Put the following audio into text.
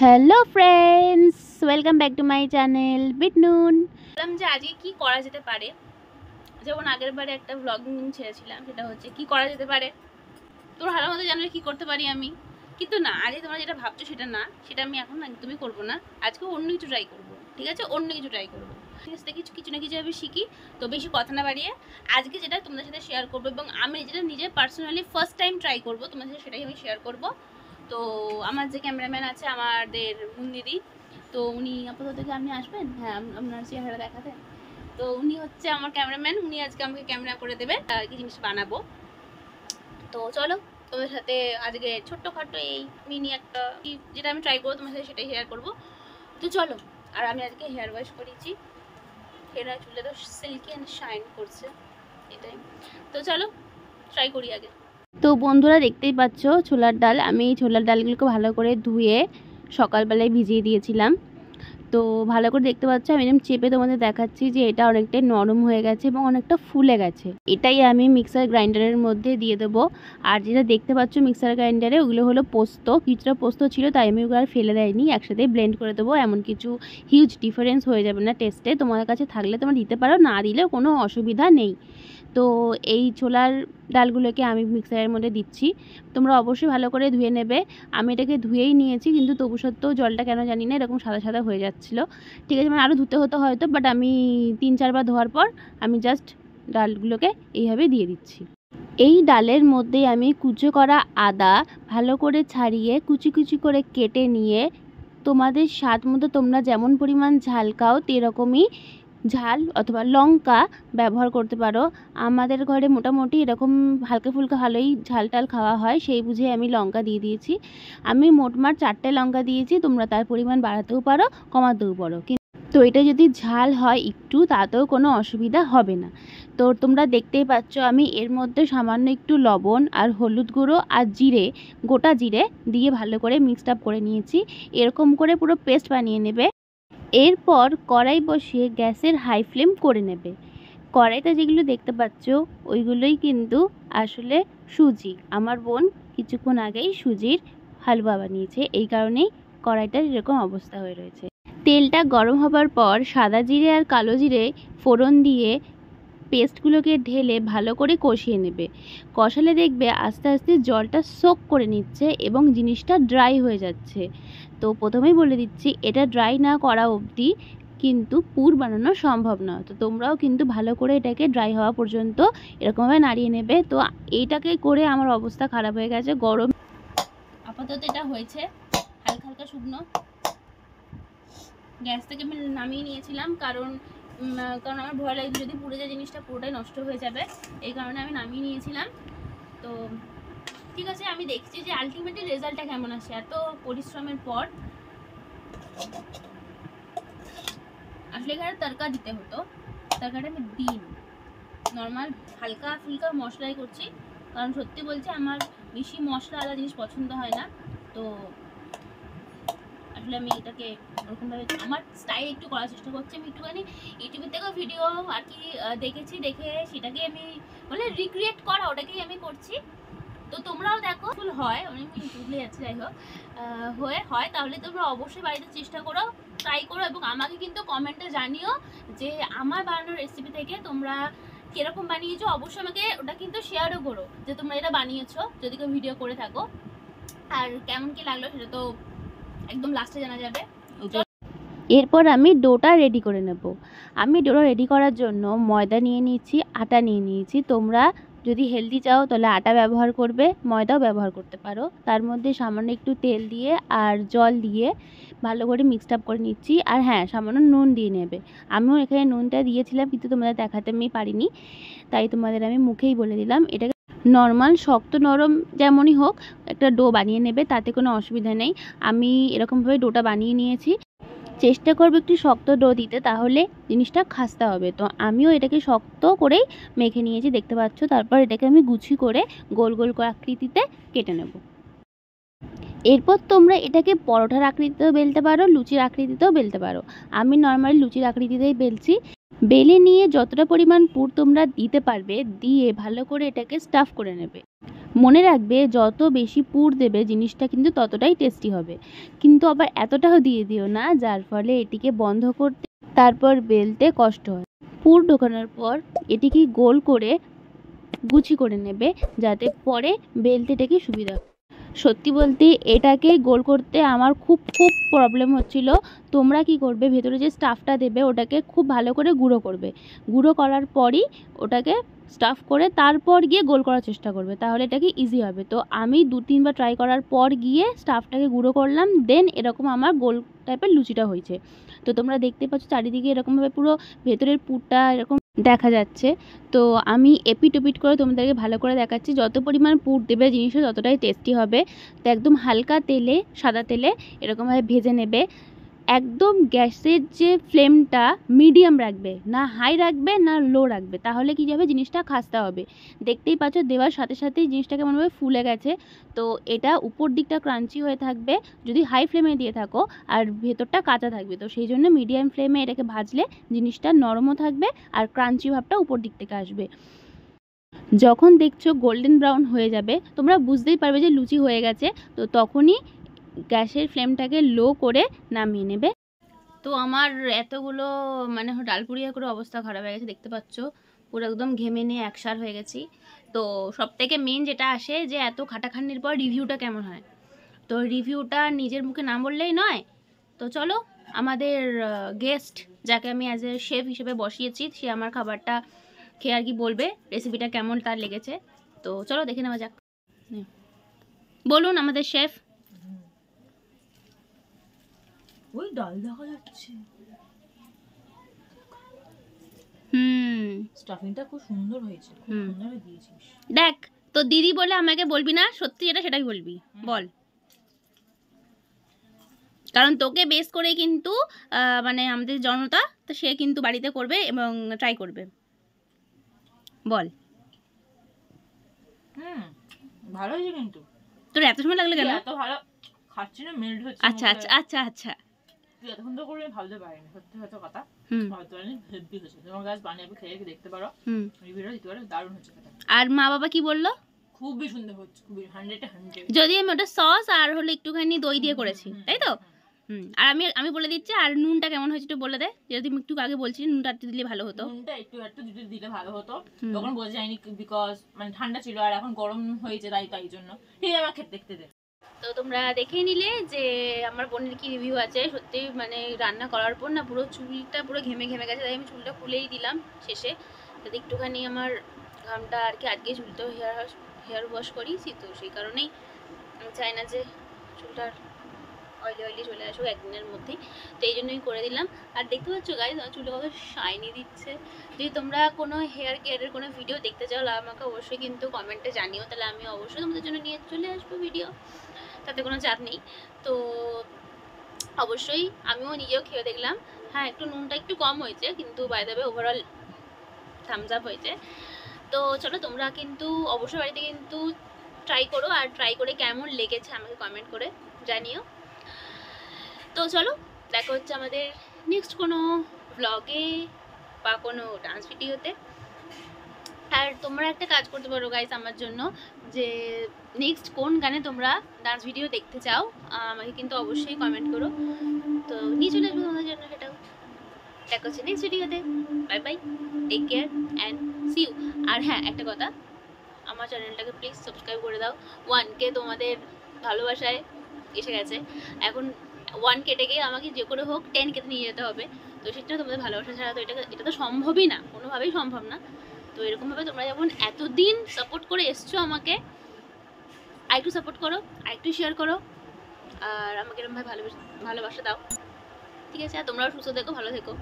Hello friends, welcome back to my channel বিট নুন। বললাম যে আজকে কি করা যেতে পারে, যেমন আগের বারে একটা ব্লগিং ছেড়েছিলাম, সেটা হচ্ছে কি করা যেতে পারে। তোমরা ভালো মতো জানলে কি করতে পারি আমি, কিন্তু না, আজকে তোমরা যেটা ভাবছো সেটা না, সেটা আমি এখন একদমই করবো না। আজকে অন্য কিছু ট্রাই করবো, ঠিক আছে? অন্য কিছু ট্রাই করবো, ঠিক আছে? কিছু না কিছু আমি শিখি। তো বেশি কথা না বাড়িয়ে আজকে যেটা তোমাদের সাথে শেয়ার করবো, এবং আমি যেটা নিজে পার্সোনালি ফার্স্ট টাইম ট্রাই করবো তোমাদের সাথে, সেটাই আমি শেয়ার করবো। তো আমার যে ক্যামেরাম্যান আছে, আমাদের দিদি, তো উনি আপাতত থেকে আপনি আসবেন, হ্যাঁ আপনার চেহারা দেখাতে। তো উনি হচ্ছে আমার ক্যামেরাম্যান, উনি আজকে আমাকে ক্যামেরা করে দেবে, কি জিনিস বানাবো। তো চলো তোমাদের সাথে আজকে ছোট্টখাটো এই মিনি একটা যেটা আমি ট্রাই করবো তোমার সাথে সেটাই শেয়ার করবো। তো চলো। আর আমি আজকে হেয়ার ওয়াশ করেছি, হেয়ার চুলে তো সিল্কি অ্যান্ড শাইন করছে, এটাই। তো চলো ট্রাই করি আগে। তো বন্ধুরা দেখতেই পাচ্ছ ছোলার ডাল, আমি এই ছোলার ডালগুলোকে ভালো করে ধুয়ে সকালবেলায় ভিজিয়ে দিয়েছিলাম। তো ভালো করে দেখতে পাচ্ছ, আমি এরকম চেপে তোমাদের দেখাচ্ছি যে এটা অনেকটাই নরম হয়ে গেছে এবং অনেকটা ফুলে গেছে। এটাই আমি মিক্সার গ্রাইন্ডারের মধ্যে দিয়ে দেবো। আর যেটা দেখতে পাচ্ছ মিক্সার গ্রাইন্ডারে, ওগুলো হলো পোস্ত, কিছুটা পোস্ত ছিল, তাই আমি ওগুলো আর ফেলে দেয়নি, একসাথেই ব্লেন্ড করে দেবো। এমন কিছু হিউজ ডিফারেন্স হয়ে যাবে না টেস্টে। তোমাদের কাছে থাকলে তোমরা দিতে পারো, না দিলেও কোনো অসুবিধা নেই। তো এই ছোলার ডালগুলোকে আমি মিক্সারের মধ্যে দিচ্ছি। তোমরা অবশ্যই ভালো করে ধুয়ে নেবে। আমি এটাকে ধুয়েই নিয়েছি, কিন্তু তবু সত্ত্বেও জলটা কেন জানি না এরকম সাদা সাদা হয়ে যাচ্ছিলো। ঠিক আছে, মানে আরও ধুতে হতো হয়তো, বাট আমি 3-4 বার ধোয়ার পর আমি জাস্ট ডালগুলোকে এইভাবে দিয়ে দিচ্ছি। এই ডালের মধ্যে আমি কুচো করা আদা ভালো করে ছাড়িয়ে কুচি কুচি করে কেটে নিয়ে, তোমাদের স্বাদ মতো তোমরা যেমন পরিমাণ ঝাল খাও সেরকমই ঝাল অথবা লঙ্কা ব্যবহার করতে পারো। আমাদের ঘরে মোটামুটি এরকম হালকা ফুলকা ভালোই ঝাল টাল খাওয়া হয়, সেই বুঝে আমি লঙ্কা দিয়ে দিয়েছি। আমি মোটমাট 4টে লঙ্কা দিয়েছি, তোমরা তার পরিমাণ বাড়াতেও পারো কমাতেও পারো। তো এটা যদি ঝাল হয় একটু, তাতেও কোনো অসুবিধা হবে না। তো তোমরা দেখতেই পাচ্ছ আমি এর মধ্যে সামান্য একটু লবণ আর হলুদ গুঁড়ো আর জিরে, গোটা জিরে দিয়ে ভালো করে মিক্সড আপ করে নিয়েছি। এরকম করে পুরো পেস্ট বানিয়ে নেবে। এরপর কড়াই বসিয়ে গ্যাসের হাই ফ্লেম করে নেবে। কড়াইতে যেগুলো দেখতে পাচ্ছ ওইগুলোই কিন্তু আসলে সুজি। আমার বোন কিছুক্ষণ আগেই সুজির হালুয়া বানিয়েছে, এই কারণেই কড়াইটার এরকম অবস্থা হয়ে রয়েছে। তেলটা গরম হবার পর সাদা জিরে আর কালো জিরে ফোড়ন দিয়ে পেস্টগুলোকে ঢেলে ভালো করে কষিয়ে নেবে। কষালে দেখবে আস্তে আস্তে জলটা সোক করে নিচ্ছে এবং জিনিসটা ড্রাই হয়ে যাচ্ছে। তো প্রথমেই বলে দিচ্ছি, এটা ড্রাই না করা অবধি কিন্তু পুর বানানো সম্ভব না। তো তোমরাও কিন্তু ভালো করে এটাকে ড্রাই হওয়া পর্যন্ত এরকমভাবে নাড়িয়ে নেবে। তো এইটাকে করে আমার অবস্থা খারাপ হয়ে গেছে গরম। আপাতত এটা হয়েছে হালকা হালকা শুকনো। গ্যাস থেকে আমি নামিয়ে নিয়েছিলাম, কারণ আমার ভয় লাগে যদি পুড়ে যায় জিনিসটা পুরোটাই নষ্ট হয়ে যাবে, এই কারণে আমি নামিয়ে নিয়েছিলাম। তো ঠিক আছে, আমি দেখছি যে আলটিমেটলি রেজাল্টটা কেমন আসে এত পরিশ্রমের পর। আসলে এখানে তড়কা দিতে হতো, তড়কাটা আমি দিন নর্মাল হালকা ফুলকা মশলাই করছি, কারণ সত্যি বলছি আমার বেশি মশলা আলাদা জিনিস পছন্দ হয় না। তো আসলে আমি এটাকে ওরকমভাবে আমার স্টাইল একটু করার চেষ্টা করছি। আমি একটুখানি ইউটিউবের থেকেও ভিডিও আর কি দেখেছি, দেখে সেটাকে আমি বলে রিক্রিয়েট করা, ওটাকেই আমি করছি। তো তোমরাও দেখো ফুল হয়, আমি ভুলে যাচ্ছি, যাই হোক হয় তাহলে তোমরা অবশ্যই বাড়িতে চেষ্টা করো, ট্রাই করো, এবং আমাকে কিন্তু কমেন্টে জানিও যে আমার বানানোর রেসিপি থেকে তোমরা কীরকম বানিয়েছো। অবশ্যই আমাকে ওটা কিন্তু শেয়ারও করো যে তোমরা এটা বানিয়েছো, যদি কেউ ভিডিও করে থাকো। আর কেমন কি লাগলো সেটা তো একদম লাস্টে জানা যাবে। এরপর আমি ডোটা রেডি করে নেব। আমি ডোটা রেডি করার জন্য ময়দা নিয়ে নিয়েছি, আটা নিয়ে নিয়েছি। তোমরা যদি হেলদি চাও তাহলে আটা ব্যবহার করবে, ময়দাও ব্যবহার করতে পারো। তার মধ্যে সামান্য একটু তেল দিয়ে আর জল দিয়ে ভালো করে মিক্সড আপ করে নিচ্ছি। আর হ্যাঁ, সামান্য নুন দিয়ে নেবে। আমিও এখানে নুনটা দিয়েছিলাম, কিন্তু তোমাদের দেখাতে আমি পারিনি, তাই তোমাদের আমি মুখেই বলে দিলাম। এটাকে নর্মাল শক্ত নরম যেমনই হোক একটা ডো বানিয়ে নেবে, তাতে কোনো অসুবিধা নেই। আমি এরকমভাবে ডোটা বানিয়ে নিয়েছি। চেষ্টা করবে একটু শক্ত ডো দিতে, তাহলে জিনিসটা খাস্তা হবে। তো আমিও এটাকে শক্ত করেই মেখে নিয়েছি, দেখতে পাচ্ছ। তারপর এটাকে আমি গুছি করে গোল গোল আকৃতিতে কেটে নেব। এরপর তোমরা এটাকে পরোটার আকৃতিতেও বেলতে পারো, লুচির আকৃতিতেও বেলতে পারো। আমি নর্মালি লুচির আকৃতিতেই বেলছি। বেলে নিয়ে যতটা পরিমাণ পুর তোমরা দিতে পারবে দিয়ে ভালো করে এটাকে স্টাফ করে নেবে। মনে রাখবে যত বেশি পুর দেবে জিনিসটা কিন্তু ততটাই টেস্টি হবে, কিন্তু আবার এতটাও দিয়ে দিও না যার ফলে এটিকে বন্ধ করতে তারপর বেলতে কষ্ট হয়। পুর ঢোকানোর পর এটিকে গোল করে গুছি করে নেবে যাতে পরে বেলতে এটাকে সুবিধা। সত্যি বলতে এটাকে গোল করতে আমার খুব প্রবলেম হচ্ছিল। তোমরা কি করবে, ভেতরে যে স্টাফটা দেবে ওটাকে খুব ভালো করে গুঁড়ো করবে, গুঁড়ো করার পরই ওটাকে স্টাফ করে তারপর গিয়ে গোল করার চেষ্টা করবে, তাহলে এটাকে ইজি হবে। তো আমি 2-3 বার ট্রাই করার পর গিয়ে স্টাফটাকে গুঁড়ো করলাম, দেন এরকম আমার গোল টাইপের লুচিটা হয়েছে। তো তোমরা দেখতে পাচ্ছ চারিদিকে এরকমভাবে পুরো ভেতরের পুরটা এরকম দেখা যাচ্ছে। তো আমি এপিট ওপিট করে তোমাদেরকে ভালো করে দেখাচ্ছি। যত পরিমাণ পুর দেবে জিনিসটা ততটাই টেস্টি হবে। তো একদম হালকা তেলে, সাদা তেলে এরকমভাবে ভেজে নেবে। একদম গ্যাসের যে ফ্লেমটা মিডিয়াম রাখবে, না হাই রাখবে না লো রাখবে, তাহলে কী হবে জিনিসটা খাস্তা হবে। দেখতেই পাচ্ছ দেওয়ার সাথে সাথেই জিনিসটা কেমনভাবে ফুলে গেছে। তো এটা উপর দিকটা ক্রাঞ্চি হয়ে থাকবে যদি হাই ফ্লেমে দিয়ে থাকো, আর ভেতরটা কাঁচা থাকবে। তো সেই জন্য মিডিয়াম ফ্লেমে এটাকে ভাজলে জিনিসটা নরমও থাকবে আর ক্রাঞ্চি ভাবটা উপর দিক থেকে আসবে। যখন দেখছো গোল্ডেন ব্রাউন হয়ে যাবে তোমরা বুঝতেই পারবে যে লুচি হয়ে গেছে। তো তখনই গ্যাসের ফ্লেমটাকে লো করে নামিয়ে নেবে। তো আমার এতগুলো মানে ডালপুরিয়া করে অবস্থা খারাপ হয়ে গেছে, দেখতে পাচ্ছ পুরো একদম ঘেমে নিয়ে একসার হয়ে গেছি। তো সব থেকে মেন যেটা আসে যে এত খাটাখাটনির পর রিভিউটা কেমন হয়। তো রিভিউটা নিজের মুখে না বললেই নয়। তো চলো আমাদের গেস্ট যাকে আমি অ্যাজ এ শেফ হিসেবে বসিয়েছি সে আমার খাবারটা খেয়ে আর কি বলবে রেসিপিটা কেমন তার লেগেছে। তো চলো দেখে নেওয়া যাক। বলুন আমাদের শেফ। ওই ডাল দেখা যাচ্ছে। স্টাফিংটা খুব সুন্দর হয়েছে, খুব সুন্দর দিয়েছিস। দেখ তো দিদি বলে আমাকে বলবি না, সত্যি যেটা সেটাই বলবি, বল। কারণ তোকে বেস করে কিন্তু মানে আমাদের জনতা তো সে কিন্তু বাড়িতে করবে এবং ট্রাই করবে, বল। ভালো হয়েছে কিন্তু। তোর এত সময় লাগলো কেন? এত ভালো খাচ্ছি না, মেল্ট হচ্ছে। আচ্ছা আচ্ছা আচ্ছা আচ্ছা, তুই এত সুন্দর করে ভাবতে পারিনি, সত্যি হয়তো কথা ভাবতে পারিনি। হেভি হয়েছে, তোমার কাছে বানিয়ে খেয়ে দেখতে পারো, রিভিউটা দিতে পারো, দারুণ হচ্ছে খেতে। আর মা বাবা কি বললো? খুবই সুন্দর হচ্ছে, খুবই 100-100। যদি আমি ওটা সস আর হলো একটুখানি দই দিয়ে করেছি, তাই তো? আর আমি বলে দিচ্ছি, আর নুনটা কেমন হয়েছে একটু বলে দে। যদি তুমি একটু আগে বলছিস নুনটা একটু দিলে ভালো হতো। নুনটা একটু দিলে ভালো হতো, তখন বোঝা যায়নি বিকজ মানে ঠান্ডা ছিল আর এখন গরম হয়েছে, তাই জন্য। ঠিক আমার খেতে দেখতে দে। তো তোমরা দেখেই নিলে যে আমার বোনের কি রিভিউ আছে। সত্যি মানে রান্না করার পর না পুরো চুলটা পুরো ঘেমে গেছে, তাই আমি চুলটা খুলেই দিলাম শেষে, যাতে একটুখানি আমার ঘামটা আর কি আজকে চুলটাও হেয়ার ওয়াশ করিয়েছি, তো সেই কারণেই আমি চাই না যে চুলটার অয়েলি চলে আসুক একদিনের মধ্যেই, তো এই জন্যই করে দিলাম। আর দেখতে পাচ্ছ গাইজ আমার চুলটা কত শাইনি দিচ্ছে। যদি তোমরা কোনো হেয়ার কেয়ারের কোনো ভিডিও দেখতে চাও আমাকে অবশ্যই কিন্তু কমেন্টে জানিও, তাহলে আমি অবশ্যই তোমাদের জন্য নিয়ে চলে আসবো ভিডিও, তাতে কোনো চাপ নেই। তো অবশ্যই আমিও নিজেও খেয়ে দেখলাম, হ্যাঁ একটু নুনটা একটু কম হয়েছে, কিন্তু by the way overall Thums Up হয়েছে। তো চলো তোমরা কিন্তু অবশ্যই বাড়িতে কিন্তু ট্রাই করো, আর ট্রাই করে কেমন লেগেছে আমাকে কমেন্ট করে জানিও। তো চলো দেখা হচ্ছে আমাদের নেক্সট কোনো ব্লগে বা কোনো ডান্স ভিডিওতে। আর তোমরা একটা কাজ করতে পারো গাইস আমার জন্য, যে নেক্সট কোন গানে তোমরা ডান্স ভিডিও দেখতে চাও আমাকে কিন্তু অবশ্যই কমেন্ট করো, তো নিয়ে চলে আসবো তোমাদের জন্য সেটাও। দেখা হচ্ছে নেক্সট ভিডিওতে। Bye bye, take care and see you. আর হ্যাঁ একটা কথা, আমার চ্যানেলটাকে প্লিজ সাবস্ক্রাইব করে দাও। 1K তোমাদের ভালোবাসায় এসে গেছে, এখন 1 কেটে গিয়ে আমাকে যে করে হোক 10K নিয়ে যেতে হবে। তো সেটা তোমাদের ভালোবাসা ছাড়া তো এটা তো সম্ভবই না, কোনোভাবেই সম্ভব না। তো এরকমভাবে তোমরা যেমন এতদিন সাপোর্ট করে এসছো আমাকে, আরেকটু সাপোর্ট করো, আরেকটু শেয়ার করো, আর আমাকে এরকমভাবে ভালোবাসা দাও, ঠিক আছে? আর তোমরাও সুস্থ থেকো, ভালো থেকো।